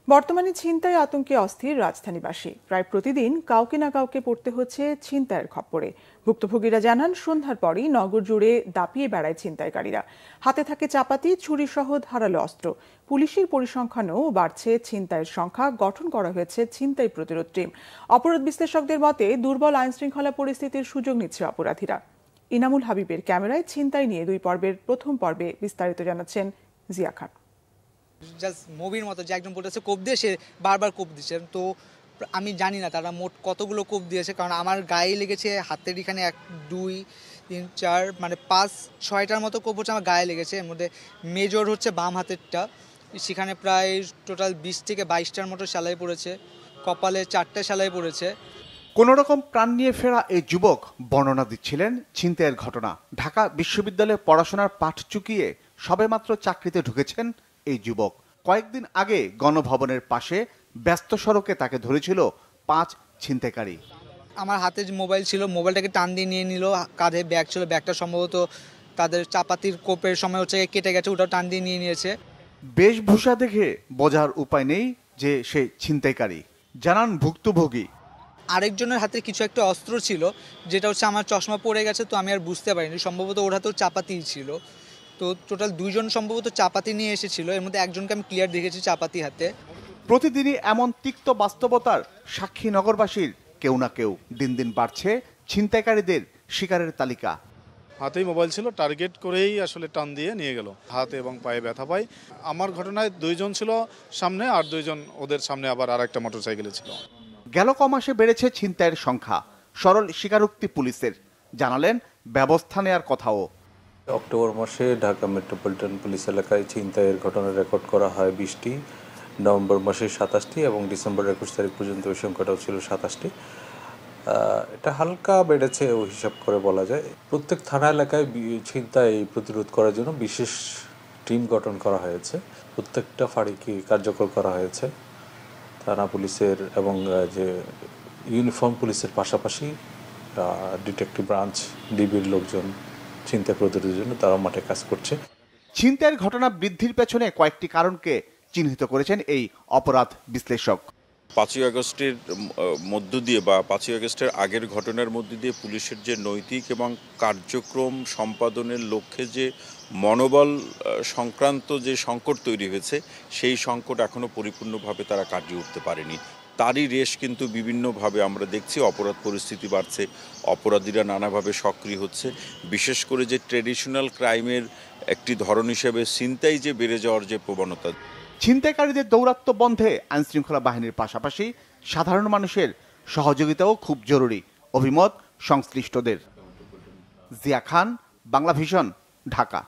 বর্তমানে ছিনতাই আতঙ্কে অস্থির রাজধানীবাসী। প্রায় প্রতিদিন কাউকে না কাউকে পড়তে হচ্ছে ছিনতাইয়ের খপ্পরে। ভুক্তভোগীরা জানান, সন্ধ্যার পরই নগর জুড়ে দাপিয়ে বেড়ায় ছিনতাইকারীরা। হাতে থাকে চাপাতি, ছুরিসহ ধারালো অস্ত্র। পুলিশের পরিসংখ্যানেও বাড়ছে ছিনতাইয়ের সংখ্যা। গঠন করা হয়েছে ছিনতাই প্রতিরোধ টিম। অপরাধ বিশ্লেষকদের মতে, দুর্বল আইনশৃঙ্খলা পরিস্থিতির সুযোগ নিচ্ছে অপরাধীরা। ইনামুল হাবিবের ক্যামেরায় ছিনতাই নিয়ে দুই পর্বের প্রথম পর্বে বিস্তারিত জানাচ্ছেন জিয়া খান। জাস্ট মুভির মতো যে একজন বলতেছে কোপ দিয়ে সে বারবার কোপ দিচ্ছে, তো আমি জানি না তারা মোট কতগুলো কোপ দিয়েছে, কারণ আমার গায়ে লেগেছে হাতের এখানে 1 2 3 4 মানে 5-6টার মতো কোপ হচ্ছে আমার গায়ে লেগেছে। এর মধ্যে মেজর হচ্ছে বাম হাতেরটা, সেখানে প্রায় টোটাল 20 থেকে 22টার মতো সেলাই পড়েছে, কপালে 4টে সেলাই পড়েছে। কোনো রকম প্রাণ নিয়ে ফেরা এই যুবক বর্ণনা দিচ্ছিলেন ছিনতাইয়ের ঘটনা। ঢাকা বিশ্ববিদ্যালয়ে পড়াশোনার পাঠ চুকিয়ে সবেমাত্র চাকরিতে ঢুকেছেন এই যুবক। কয়েকদিন আগে গণভবনের পাশে ব্যস্ত সড়কে তাকে ধরেছিল 5 ছিনতাইকারী। আমার হাতে যে মোবাইল ছিল, মোবাইলটাকে টান দিয়ে নিয়ে নিল। কাঁধে ব্যাগ ছিল, ব্যাগটা সম্ভবত তাদের চাপাতির কোপের সময় হচ্ছে কেটে গেছে, ওটাও টান দিয়ে নিয়ে নিয়েছে। বেশভূষা দেখে বোঝার উপায় নেই যে সে ছিনতাইকারী, জানান ভুক্তভোগী। আরেকজনের হাতে কিছু একটা অস্ত্র ছিল, যেটা হচ্ছে আমার চশমা পড়ে গেছে, তো আমি আর বুঝতে পারিনি। সম্ভবত ওর হাতেও চাপাতিই ছিল। তো টোটাল 2 জন সম্ভবত চাপাতি নিয়ে এসেছিল। এর মধ্যে একজনকে আমি ক্লিয়ার দেখেছি চাপাতি হাতে। প্রতিদিনই এমন তিক্ত বাস্তবতার সাক্ষী নগরবাসীর কেউ না কেউ। দিন দিন বাড়ছে ছিনতাইকারীদের শিকারের তালিকা। হাতেই মোবাইল ছিল, টার্গেট করেই আসলে টান দিয়ে নিয়ে গেল। হাতে এবং পায়ে ব্যথা পাই। আমার ঘটনায় 2 জন ছিল সামনে, আর 2 জন ওদের সামনে আবার আরেকটা মোটরসাইকেলে ছিল। গেল কমাসে বেড়েছে ছিনতাইয়ের সংখ্যা। সরল স্বীকারোক্তি পুলিশের, জানালেন ব্যবস্থা নেয়ার কথাও। অক্টোবর মাসে ঢাকা মেট্রোপলিটন পুলিশ এলাকায় ছিনতাইয়ের ঘটনা রেকর্ড করা হয় 20টি, নভেম্বর মাসে 27টি এবং ডিসেম্বর 21 তারিখ পর্যন্ত ওই সংখ্যাটাও ছিল 27টি। এটা হালকা বেড়েছে ওই হিসাব করে বলা যায়। প্রত্যেক থানা এলাকায় ছিনতাই প্রতিরোধ করার জন্য বিশেষ টিম গঠন করা হয়েছে। প্রত্যেকটা ফাঁড়িকে কার্যকর করা হয়েছে। থানা পুলিশের এবং যে ইউনিফর্ম পুলিশের পাশাপাশি ডিটেকটিভ ব্রাঞ্চ, ডিবির লোকজন ছিনতাই প্রতিরোধের জন্য তারা মাঠে কাজ করছে। ছিনতাইয়ের ঘটনা বৃদ্ধির পেছনে কয়েকটি কারণকে চিহ্নিত করেছেন এই অপরাধ বিশ্লেষক। 5ই আগস্টের মধ্য দিয়ে বা 5ই আগস্টের আগের ঘটনার মধ্য দিয়ে পুলিশের যে নৈতিক এবং কার্যক্রম সম্পাদনের লক্ষ্যে যে মনোবল সংক্রান্ত যে সংকট তৈরি হয়েছে, সেই সংকট এখনো পরিপূর্ণভাবে তারা কাটিয়ে উঠতে পারেনি। তারই রেশ কিন্তু বিভিন্নভাবে আমরা দেখছি। অপরাধ পরিস্থিতি বাড়ছে, অপরাধীরা নানাভাবে সক্রিয় হচ্ছে। বিশেষ করে যে ট্রেডিশনাল ক্রাইমের একটি ধরন হিসেবে ছিনতাই যে বেড়ে যাওয়ার যে প্রবণতা। ছিনতাইকারীদের দৌরাত্ম্য বন্ধে আইনশৃঙ্খলা বাহিনীর পাশাপাশি সাধারণ মানুষের সহযোগিতাও খুব জরুরি, অভিমত সংশ্লিষ্টদের। জিয়া খান, বাংলা ভিশন, ঢাকা।